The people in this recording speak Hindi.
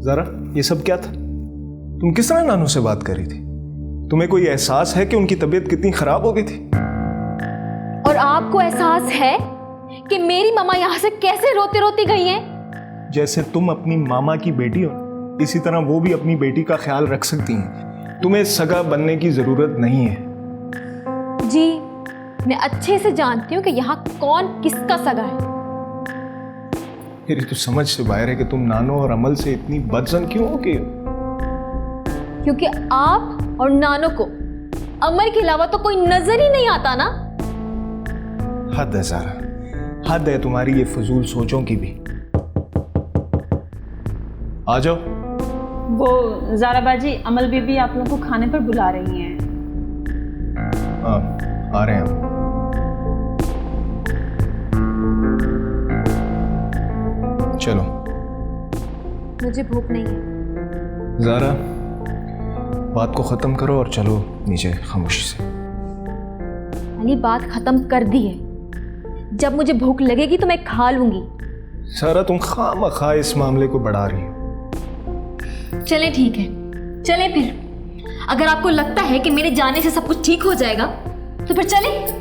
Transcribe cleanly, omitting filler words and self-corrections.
जरा ये सब क्या था? तुम किस तरह नानू से बात कर रही थी? तुम्हें कोई एहसास है कि उनकी तबीयत कितनी खराब हो गई थी? और आपको एहसास है कि मेरी मामा यहाँ से कैसे रोती रोती गई हैं? जैसे तुम अपनी मामा की बेटी हो, इसी तरह वो भी अपनी बेटी का ख्याल रख सकती हैं। तुम्हें सगा बनने की जरूरत नहीं है। जी, मैं अच्छे से जानती हूँ कि यहाँ कौन किसका सगा है। मेरी तो समझ से बाहर है कि तुम नानो और अमल से इतनी बदजन क्यों हो गई हो? क्योंकि आप और नानो को अमर के अलावा तो कोई नजर ही नहीं आता ना। हद है ज़ारा, हद है तुम्हारी ये फजूल सोचों की भी। आ जाओ। वो ज़ारा बाजी, अमल बीबी आप लोगों को खाने पर बुला रही हैं। हाँ, आ रहे हैं। चलो। मुझे भूख नहीं है। ज़ारा, बात को ख़त्म करो और चलो नीचे खामोशी से। मैंने बात खत्म कर दी है। जब मुझे भूख लगेगी तो मैं खा लूंगी। सारा तुम खामखा इस मामले को बढ़ा रही हो। चलें ठीक है, चलें फिर। अगर आपको लगता है कि मेरे जाने से सब कुछ ठीक हो जाएगा तो फिर चलें।